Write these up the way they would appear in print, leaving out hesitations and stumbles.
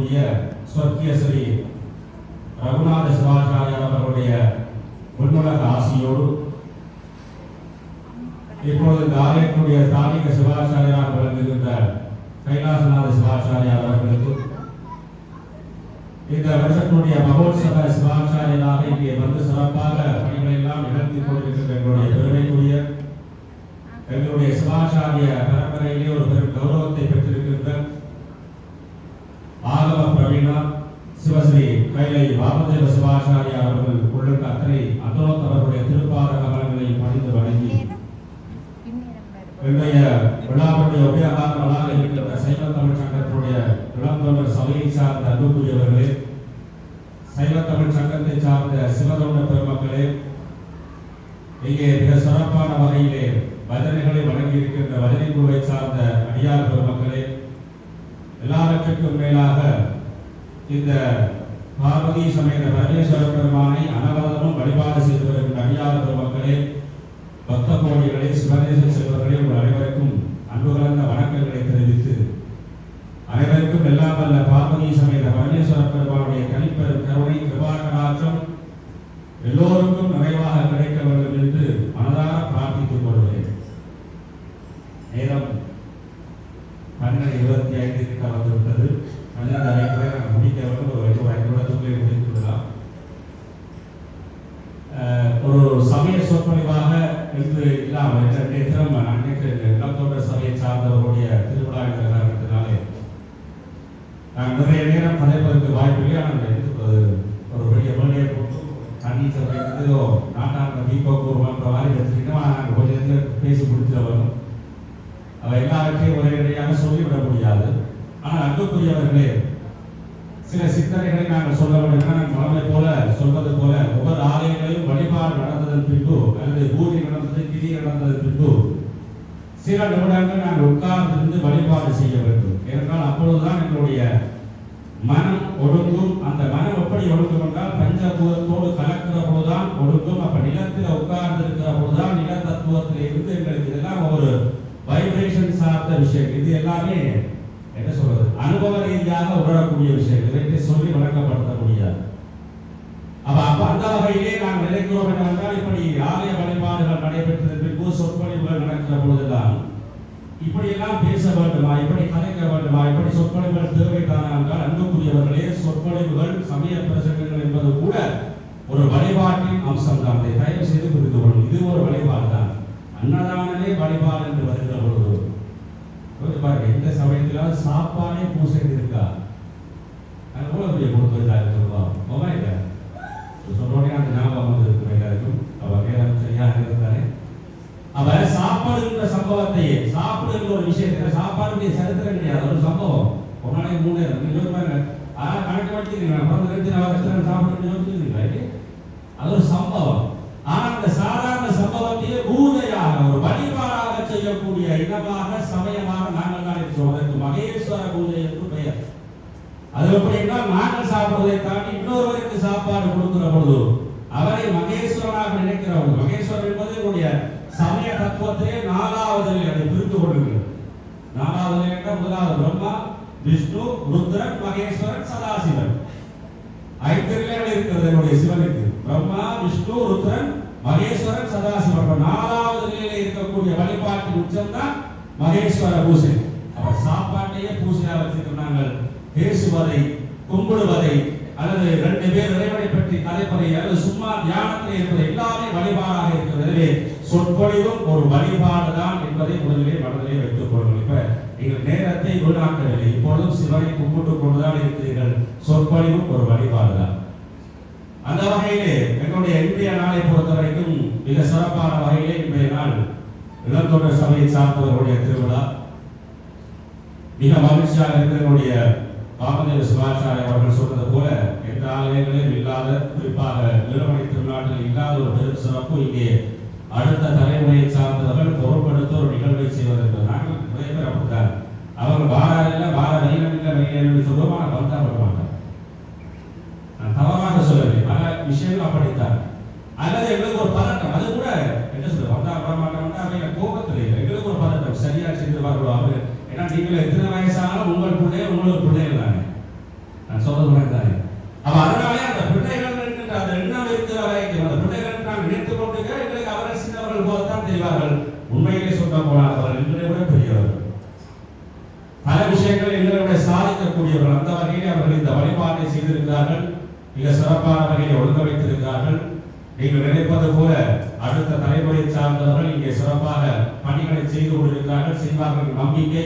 இருக்கக்கூடிய சொர்க்கிய ஸ்ரீ ரகுநாத சிவாச்சாரியார் அவர்களுடைய முன்னுலக ஆசியோடு இப்பொழுது இந்த ஆலயத்தினுடைய ஸ்தானிக சிவாச்சாரியார் விளங்குகின்ற கைலாசநாத சிவாச்சாரியார் அவர்களுக்கு இந்த வருஷத்தினுடைய மகோத்சவ சிவாச்சாரியராக இங்கே வந்து சிறப்பாக பணிகளை எல்லாம் நிகழ்த்தி கொண்டிருக்கின்ற எங்களுடைய பெருமைக்குரிய எங்களுடைய சிவாச்சாரிய பரம்பரையிலே ஒரு பெரும் கௌரவத்தை பெற்றிருக்கின்ற ஆகம பிரவீணா சிவஸ்ரீ கைலை வாமதேவ சிவாச்சாரியார் அவர்கள் உள்ளிட்ட அத்தனை அந்தோத்தவர்களுடைய திருப்பாத கமலங்களையும் பணிந்து வணங்கி இன்றைய விழாவுடைய உபயோகமாக இருக்கின்ற சைவ தமிழ் சங்கத்தினுடைய இளந்தொண்டர் சபையை சார்ந்த அன்புக்குரியவர்களே, சைவ தமிழ் சங்கத்தை சார்ந்த சிவதொண்ட பெருமக்களே, இங்கே மிக சிறப்பான வகையிலே பஜனைகளை வழங்கி இருக்கின்ற பஜனை குழுவை சார்ந்த அடியார் பெருமக்களே, எல்லாவற்றுக்கும் மேலாக இந்த பார்வதி சமேத பரமேஸ்வர பெருமானை அனவரதமும் வழிபாடு செய்து வருகின்ற அடியார் பெருமக்களே, பக்த கோடிகளே, சிவநேச செல்வர்களே, உங்கள் அனைவருக்கும் அன்பு கலந்த வணக்கங்களை தெரிவித்து அனைவருக்கும் எல்லாம் வல்ல பார்வதி சமேத பரமேஸ்வர பெருமானுடைய தனிப்பெரும் கருணை கிருபாகடாட்சம் எல்லோருக்கும் நிறைவாக கிடைக்க வேண்டும் என்று மனதார பிரார்த்தித்துக் கொள்கிறேன். நேரம் 12:25 வந்துவிட்டது. 12:30 முடிக்க வேண்டும். ஒரு 2 நிமிடத்துக்குள்ளே முடித்து விடலாம். ஒரு சமய சொற்பொழிவாக என்று இல்லாமல் நேற்று அன்னைக்கு இளத்தோட்ட சபையை சார்ந்தவர்களுடைய திருவிழா என்ற காரணத்தினாலே நான் நிறைய நேரம் கதைப்பதற்கு வாய்ப்பில்லை. ஆனால் ஒரு பெரிய வேலையை போட்டு தண்ணி சபை நாட்டாண்ட தீபக்கூர்வன்ற மாதிரி வச்சுக்கிட்டோம். நாங்கள் கொஞ்சம் நேரத்தில் பேசி முடிச்சுட்டு வரும். அவை எல்லாருக்கையும் ஒரே இடையாக சொல்லிவிட முடியாது. ஆனால் அன்புக்குரியவர்களே, சில சிந்தனைகளை நாங்கள் சொல்ல வேண்டும். மனதை போல சொல்வது போல ஒவ்வொரு ஆலயங்களையும் வழிபாடு நடந்ததன் பின்பு அல்லது பூஜை நடந்தது, கிரி நடந்ததன் பின்பு சில நிமிடங்கள் நாங்கள் உட்கார்ந்திருந்து வழிபாடு செய்ய வேண்டும். ஏனென்றால் அப்பொழுதுதான் எங்களுடைய மனம் ஒடுங்கும். அந்த மனம் எப்படி ஒடுங்கும் என்றால் பஞ்சபூதத்தோடு கலக்கிற போதுதான் ஒடுங்கும். அப்ப நிலத்தில் உட்கார்ந்து இருக்கிற போதுதான் நில தத்துவத்தில் இருந்து எங்களுக்கு இதெல்லாம் ஒரு வைப்ரேஷன் சார்ந்த விஷயம். இது எல்லாமே என்ன சொல்றது, அனுபவ ரீதியாக உணரக்கூடிய விஷயங்கள், இதை சொல்லி வழங்கப்படுத்த முடியாது. அப்ப அந்த வகையிலே நாம் நினைக்கிறோம் என்னவென்றால், இப்படி ஆலய வழிபாடுகள் நடைபெற்றது பின்பு சொற்பொழிவுகள் நடக்கிற பொழுதுதான் இப்படி எல்லாம் பேச வேண்டுமா, இப்படி கலைக்க வேண்டுமா, இப்படி சொற்பொழிவுகள் தேவைதானா என்றால், அன்புக்குரியவர்களே, சொற்பொழிவுகள் சமய பிரசங்கங்கள் என்பது கூட ஒரு வழிபாட்டின் அம்சம் தான். அதை தயவு செய்து புரிந்து கொள்ளும். இது ஒரு வழிபாடு தான். அன்னதானமே வழிபாடு என்று வருகிற பொழுது பாருங்க, எந்த சமயத்திலாவது சாப்பாடே பூசை இருக்கா? எவ்வளவு பெரிய கொடுத்துருக்காரு சொல்லுவாங்க. சொல்றோடனே அந்த ஞாபகம் வந்து இருக்கும் எல்லாருக்கும். அவ நேரம் சரியாக இருந்தாலே அவ சாப்பாடுங்கிற சம்பவத்தையே, சாப்பிடுங்கிற ஒரு விஷயத்துல சாப்பாடுடைய சரித்திரம் கிடையாது, ஒரு சம்பவம். ஒரு நாளைக்கு 3 நேரம் கணக்கு வச்சுக்கிறீங்களா, சாப்பிடுறீங்களா, அது ஒரு சம்பவம். ஆனா அந்த சாதாரண சம்பவத்தையே பூஜையாக ஒரு வழிபாடாக செய்யக்கூடிய இடமாக சமயமாக நாங்கள் தான் இருக்கிறோம். அதற்கு மகேஸ்வர பூஜை என்று பெயர். அது எப்படின்னா, நாங்கள் சாப்பிடுவதை தாண்டி இன்னொருவருக்கு சாப்பாடு கொடுக்கிற பொழுது அவரை மகேஸ்வரனாக நினைக்கிறவங்க. மகேஸ்வரன் என்பது என்னுடைய சமய தத்துவத்திலே 4வது அதை பிரித்து கொண்டிருக்கிறது. 4வது என்றால் முதலாவது பிரம்மா, விஷ்ணு, ருத்ரன், மகேஸ்வரன், சதாசிவன். 5 நிலைகள் இருக்கிறது என்னுடைய சிவனுக்கு. பிரம்மா, விஷ்ணு, ருத்ரன், மகேஸ்வரன், சதாசிவன். 4வது நிலையில இருக்கக்கூடிய வழிபாட்டின் உச்சம் தான் மகேஸ்வர பூஜை. அவர் சாப்பாட்டையே பூஜையாக வச்சிருக்கிறாங்க. பேசுவதை, கும்பிடுவதை, அல்லது 2 பேர் இறைவனை பற்றி கதைப்பதை, அல்லது சும்மா தியானத்தில் இருப்பது எல்லாமே வழிபாடாக இருக்கிறது. எனவே சொற்பொழிவும் ஒரு வழிபாடு தான் என்பதை முதலிலே மனதிலே வைத்துக் கொள்ளுங்கள். இப்ப நீங்கள் நேரத்தை வீணாக்கவில்லை. இப்பொழுதும் சிவனை கும்பிட்டு கொண்டுதான் இருக்கிறீர்கள். சொற்பொழிவும் ஒரு வழிபாடு தான். அந்த வகையிலே எங்களுடைய இன்றைய நாளை பொறுத்த வரைக்கும் மிக சிறப்பான வகையிலே இன்றைய நாள் இளந்தொண்டர் சபையை சார்ந்தவர்களுடைய திருவிழா. மிக மகிழ்ச்சியாக இருக்கிற வாமதேவ சிவாச்சாரிய அவர்கள் சொன்னது போல எந்த ஆலயங்களிலும் இல்லாத, குறிப்பாக நிறுவனை திருநாட்டில் இல்லாத ஒரு பெரும் சிறப்பு இங்கே அடுத்த தலைமுறையை சார்ந்தவர்கள் பொருட்படுத்த ஒரு நிகழ்வை செய்வது என்பது. நாங்கள் நிறைய பேர் அப்படித்தான். அவங்க வாராதில்லை, வார வெளியில சொல்லுவோம், ஆனால் வந்தா வர மாட்டாங்க. நான் தவறாக சொல்லவில்லை, பல விஷயங்கள் அப்படித்தான். அல்லது எங்களுக்கு ஒரு பதட்டம், அது கூட என்ன சொல்றது, வந்தா வர மாட்டாங்க, அவங்க கோபத்தில் இல்லை, எங்களுக்கு ஒரு பதட்டம், சரியா செய்து வருவாங்க. ஏன்னா நீங்கள் எத்தனை வயசானாலும் உங்கள் பிள்ளை உங்களுக்கு பிள்ளைகள் தானே. தான் தெரிவார்கள். உண்மையிலே சொல்ல போனால் அவர்கள் எங்களை விட பெரியவர்கள், பல விஷயங்கள் எங்களை விட சாதிக்கக்கூடியவர்கள். அந்த வகையில் அவர்கள் இந்த வழிபாட்டை செய்திருக்கிறார்கள், மிக சிறப்பான வகையில் ஒழுங்க வைத்திருக்கிறார்கள். நீங்கள் நினைப்பது போல அடுத்த தலைமுறை சார்ந்தவர்கள் இங்கே சிறப்பாக பணிகளை செய்து கொண்டிருக்கிறார்கள், செய்வார்கள் நம்பிக்கை.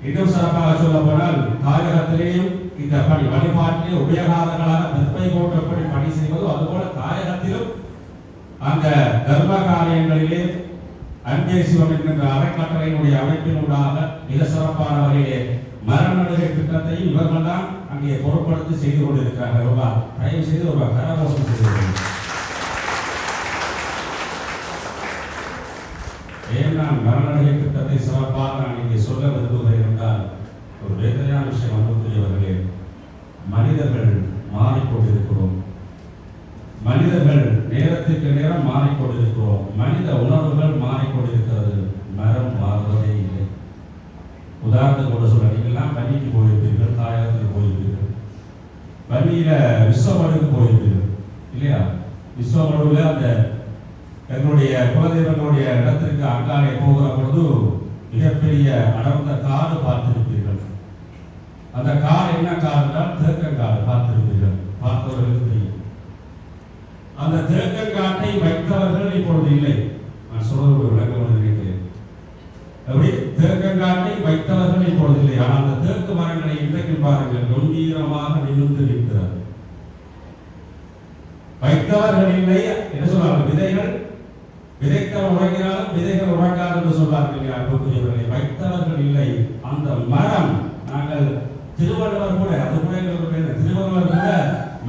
இன்னும் சிறப்பாக சொல்ல போனால் தாயகத்திலேயும் இந்த பணி வழிபாட்டிலே உபயோகாரங்களாக நிற்பை போன்றபடி பணி செய்வது, அதுபோல தாயகத்திலும் அந்த தர்ம காரியங்களிலே அன்பே சிவம் என்கின்ற அறக்கட்டளையினுடைய அமைப்பினூடாக மிக சிறப்பான வகையிலே மரநடுகை திட்டத்தையும் இவர்கள் தான் அங்கே பொருட்படுத்தி செய்து கொண்டிருக்கிறார்கள். தயவு செய்து ஒரு கரகோஷம் செய்து ஏன் நான் மரநடுகை திட்டத்தை சிறப்பாக நான் இங்கே சொல்ல விரும்புகிறேன் என்றால், ஒரு வேதனையான விஷயம் அன்புக்குரியவர்களே, மனிதர்கள் மாறிக்கொண்டிருக்கிறோம், மனிதர்கள் நேரத்துக்கு நேரம் மாறிக்கொண்டிருக்கிறோம், மனித உணர்வுகள் மாறிக்கொண்டிருக்கிறது, மரம் மாறுவதே இல்லை. உதாரணத்துக்கு கூட சொல்ல, நீங்கள்லாம் பன்னிக்கு போயிருப்பீர்கள், தாயகத்துக்கு போயிருப்பீர்கள், பன்னியில விஸ்வமடுக்கு போயிருப்பீர்கள் இல்லையா? விஸ்வமடுவில் அந்த எங்களுடைய குலதெய்வங்களுடைய இடத்திற்கு அங்காலே போகிற பொழுது மிகப்பெரிய அடர்ந்த காடு பார்த்திருப்பீர்கள். அந்த காடு என்ன காடு என்றால் தேக்கங்காடு பார்த்திருப்பீர்கள், பார்த்தவர்களுக்கு தெரியும். அந்த தேக்கங்காட்டை வைத்தவர்கள் இப்பொழுது இல்லை. நான் சொல்வது ஒரு விளக்கம் நினைக்கிறேன். அப்படி தேக்கங்காட்டை வைத்தவர்கள் இப்பொழுது இல்லை. ஆனால் அந்த தேக்கு மரங்களை இன்றைக்கு பாருங்கள், கம்பீரமாக நிமிர்ந்து நிற்கிறார். வைத்தவர்கள் இல்லை என்ன சொல்றாங்க? விதைகள் விதைத்தவர் உறங்கினாலும் விதைகள் உறங்காது என்று சொல்வார்கள். அன்புக்குரியவர்களை, வைத்தவர்கள் இல்லை. அந்த மரம், நாங்கள் திருவள்ளுவர் கூட, அது கூட திருவள்ளுவர் கூட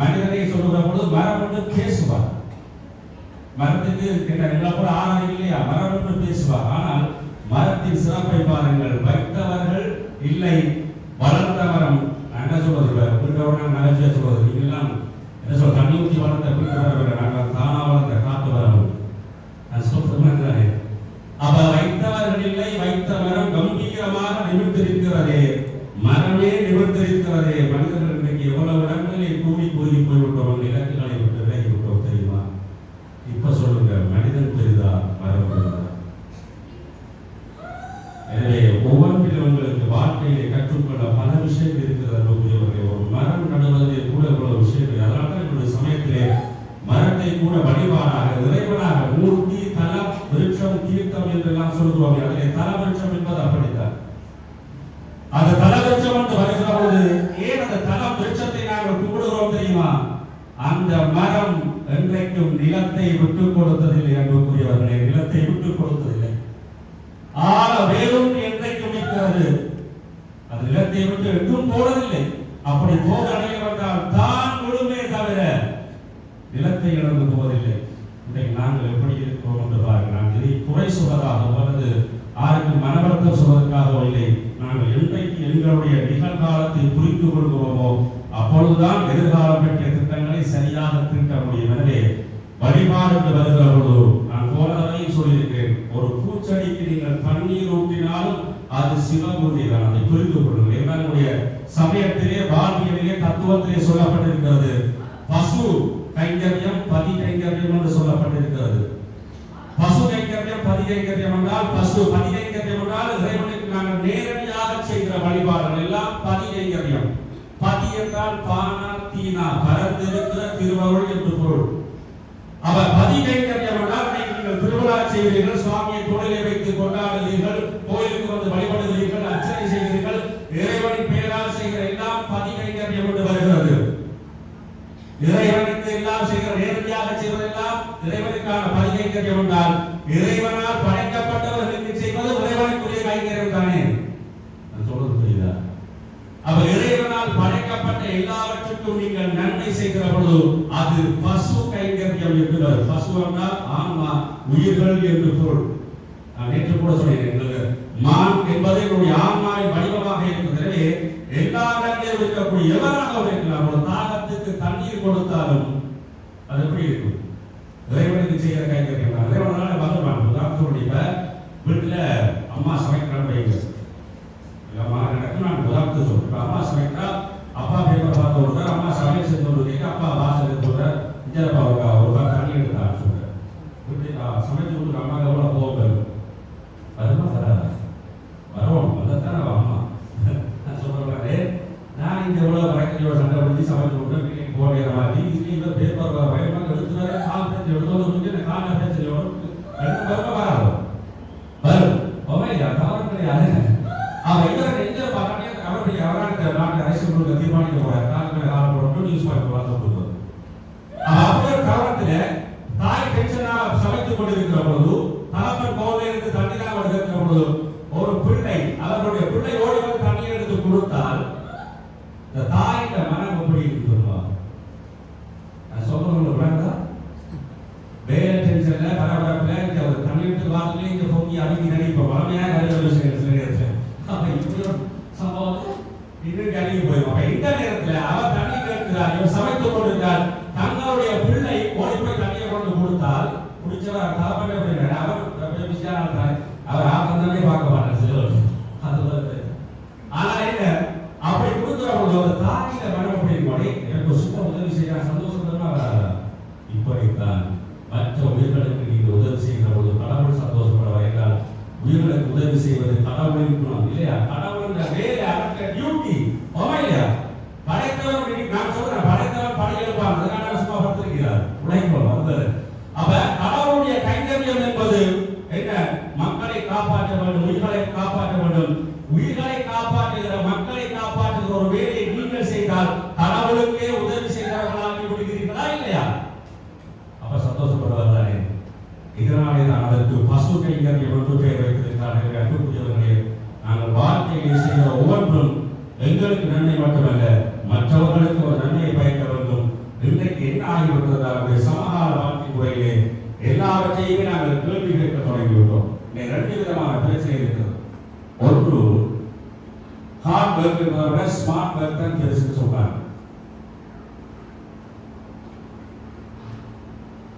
மனிதனை சொல்லுகிற பொழுது மரம் என்று பேசுவார். மரத்துக்கு எங்களை கூட ஆராய் இல்லையா? மரம் என்று பேசுவார். ஆனால் மரத்தின் சிறப்பை பாருங்கள், வைத்தவர்கள் இல்லை, வளர்ந்த மரம். என்ன சொல்வது? நகைச்சுவை சொல்வது, நீங்கெல்லாம் என்ன சொல்ற, தண்ணி ஊற்றி வளர்ந்த பிடிக்கிறவர்கள், நாங்கள் தானா வளர்ந்த காத்து வரவும் சொல்றாங்க. அப்ப வைத்தவர்கள் இல்லை, வைத்த மரம் கம்பீரமாக நிமிர்ந்திருக்கிறதே, மரமே நிமிர்ந்திருக்கிறதே. மனிதர்கள் இன்றைக்கு எவ்வளவு இடங்களில் கூடி கூறி போய்விட்டோம், இலக்குகளை விட்டு விலகி விட்டோம் தெரியுமா? இப்ப சொல்லுங்க, மனிதன் பெரிதா மரம் பெரிதா? எனவே ஒவ்வொன்றில் உங்களுக்கு வாழ்க்கையிலே கற்றுக்கொள்ள பல விஷயங்கள் இருக்கிறது. ஒரு மரம் நடுவதிலே கூட இவ்வளவு விஷயங்கள். அதனால்தான் என்னுடைய சமயத்திலே மரத்தை கூட வழிபாடாக, இறைவனாக, மூர்த்தி, தலம், விருட்சம், தீர்த்தம் என்றெல்லாம் சொல்லுவாங்க. அதிலே தல விருட்சம் என்பது அப்படித்தான். அந்த தல விருட்சம் என்று வருகிற போது ஏன் அந்த தலம் விருட்சத்தை நாங்கள் கும்பிடுகிறோம் தெரியுமா? அந்த மரம் என்றைக்கும் நிலத்தை விட்டுக் கொடுத்ததில்லை. அன்புக்குரியவர்களே, நிலத்தை விட்டுக் கொடுத்ததில்லை. ஆழ வேலும் என்றைக்கும் இருக்கிறது. அது நிலத்தை விட்டு எங்கும் போனதில்லை. அப்படி போக அடைய வந்தால் தான் விடுமே தவிர நிலத்தை இழந்து போவதில்லை. இன்றைக்கு நாங்கள் எப்படி இருக்கிறோம் என்று பாருங்கள். நான் இதை குறை சொல்வதாகவோ அல்லது யாருக்கு மனவருத்தம் சொல்வதற்காகவோ இல்லை. நாங்கள் என்றைக்கு எங்களுடைய நிகழ்காலத்தை புரிந்து கொள்கிறோமோ அப்பொழுதுதான் எதிர்காலம் பற்றிய திட்டங்களை சரியாக தீட்ட முடியும். எனவே வழிபாடு என்று வருகிற பொழுது நான் போன தடவையும் சொல்லியிருக்கிறேன், ஒரு பூச்செடிக்கு நீங்கள் தண்ணீர் ஊற்றினாலும் அது சிவபூர்த்தி தான். அதை புரிந்து கொள்ளுங்கள். எங்களுடைய சமயத்திலே, வாழ்வியலிலே, தத்துவத்திலே சொல்லப்பட்டிருக்கிறது, பசு கைங்கரியம், பதி கைங்கரியம் என்று சொல்லப்பட்டிருக்கிறது. பசு கைங்கரியம், பதி கைங்கரியம் என்றால், பசு பதி கைங்கரியம் என்றால் இறைவனுக்கு நாங்கள் நேரடியாக செய்கிற வழிபாடுகள் எல்லாம் பதி கைங்கரியம். பதி என்றால் பானா தீனா, பரந்திருக்கிற திருவருள் என்று பொருள். அவர் பதி கைங்கரியம் என்றால், நீங்கள் திருவிழா செய்கிறீர்கள், சுவாமியை தொழிலை வைத்து கொண்டாடுகிறீர்கள், கோயிலுக்கு வந்து வழிபடுகிறீர்கள், அர்ச்சனை செய்கிறீர்கள், இறைவனின் பெயரால் செய்கிற எல்லாம் பதி கைங்கரியம் என்று வருகிறது. இறைவனுக்கு எல்லாம் செய்கிற, நேரடியாக செய்வதெல்லாம் இறைவனுக்கான பதி கைங்கரியம் என்றால், இறைவனால் படைக்கப்பட்டவர்களுக்கு செய்வது இறைவனுக்குரிய கைங்கரியம் தானே. நான் சொல்றது புரியுதா? அப்ப இறைவனால் படைக்கப்பட்ட எல்லாவற்றுக்கும் நீங்கள் நன்மை செய்கிற பொழுது அது பசு கைங்கரியம் என்று. பசு என்றால் ஆன்மா, உயிர்கள் என்று பொருள். நான் நேற்று கூட சொன்னேன், மான் என்பது என்னுடைய ஆன்மாவின் வடிவமாக இருக்கிறது. எல்லா இடங்களிலும் இருக்கக்கூடிய எவராக இருக்கலாம், ஒரு தாகத்துக்கு தண்ணீர் கொடுத்தாலும் அது எப்படி இருக்கும்? இறைவனுக்கு செய்கிற கைங்கரியம். இறைவனால பகவான் உதாரணத்துடைய வீட்டுல அம்மா சமைக்கிறாங்க, அம்மா நடக்கும். நான் உதாரணத்தை சொல்றேன், அம்மா சமைக்கிறா, அப்பா பேப்பர் பார்த்து விடுறார், அம்மா சமையல் செஞ்சு கொடுத்தீங்க, அப்பா வாசல் சொல்றார், இஞ்சப்பா ஒரு தண்ணி எடுத்தான்னு சொல்றேன். சமைச்சு கொடுக்குற அம்மா எவ்வளவு போகும் இங்க எவ்வளவு வழக்கையோட சண்டை பிடிச்சி சமைச்சு விட்டு போடுற மாதிரி இதுல பேப்பர் பயமாக எடுத்து வர கால் பிரச்சனை எடுத்து கால பிரச்சனையோட வராது வரும் ஒமையா தவறு யாரு அவன் இவரை எங்க பார்க்கணும் அவருடைய அவரான நாட்டு அரசு கொடுக்க தீர்மானிக்க போறாரு காலமே காலம் போட்டு நியூஸ் பேப்பர் வாங்க கொடுத்தது அப்படியே காலத்துல தாய் டென்ஷனா சமைத்துக் கொண்டிருக்கிற பொழுது தகப்பன் கோவில இருந்து தண்ணீராக வருகிற பொழுது ஒரு பிள்ளை அவருடைய பிள்ளை ஓடி வந்து தண்ணீர் எடுத்து கொடுத்தால் இந்த தாயின் மனம் எப்படி சொல்லுவாங்க நான் சொல்றவங்களுக்கு விளங்குதா வேலை டென்ஷன்ல பரபரப்புல இந்த ஒரு தண்ணீர் வாரத்துல இங்க பொங்கி அழுகி நினைப்ப வளமையாக அறிவு விஷயம் சில நேரத்தில் அப்ப இப்படி ஒரு சம்பவம் இன்னும் அழுகி போயிடும் அப்ப இந்த நேரத்துல அவர் தண்ணீர் கேட்கிறார் இவர் சமைத்துக் கொண்டிருக்கிறார் தங்களுடைய பிள்ளை ஓடி போய் தண்ணியை கொண்டு கொடுத்தால் குடிச்சவர் தாப்பனே அப்படின்னா அவர் விஷயம் அவர் ஆக்கந்தானே பார்க்க மாட்டார் சிலர் அது ஆனா என்ன அப்படி கொடுக்கிறவங்க ஒரு தாயில மனம் அப்படின்னு எனக்கு சுத்த உதவி செய்ய சந்தோஷமா வராது இப்படித்தான் மற்ற உயிர்களுக்கு நீங்கள் உதவி செய்கிற போது கடவுள் சந்தோஷப்பட என்றால் உயிர்களுக்கு உதவி செய்வது கடவுளின் குணம் இல்லையா கடவுள் வேலை அடக்க டியூட்டி இல்லையா படைத்தவர் நான் சொல்றேன் படைத்தவர் படையெடுப்பான் அதனால சும்மா படுத்திருக்கிறார் உழைப்போம் வந்தது அப்ப கடவுளுடைய கைங்கரியம் என்பது என்ன மக்களை காப்பாற்ற வேண்டும் உயிர்களை காப்பாற்ற வேண்டும் உயிர்களை காப்பாற்றுகிற மக்களை காப்பாற்றுகிற ஒரு வேலையை நீங்கள் செய்தால் கடவுளுக்கே உதவி செய்தவர்களாக விடுகிறீர்களா இல்லையா அப்ப சந்தோஷப்படுவார்களே இதனாலே தான் அதற்கு பசு கைங்கரியம் என்று பெயர் வைத்திருக்கிறார்கள் அன்புக்குரியவர்களே நாங்கள் வாழ்க்கையை செய்கிற ஒவ்வொன்றும் எங்களுக்கு நன்மை மட்டுமல்ல மற்றவர்களுக்கு ஒரு நன்மையை பயக்க வேண்டும் இன்றைக்கு என்ன ஆகிவிட்டதாக சமகால வாழ்க்கை முறையிலே எல்லாவற்றையுமே நாங்கள் கேள்வி கேட்க தொடங்கிவிட்டோம் ரெண்டு விதமான பிரச்சனை இருக்கிறது ஒன்று ஹார்ட் ஒர்க் என்பதை ஸ்மார்ட் ஒர்க் தான் பெருசு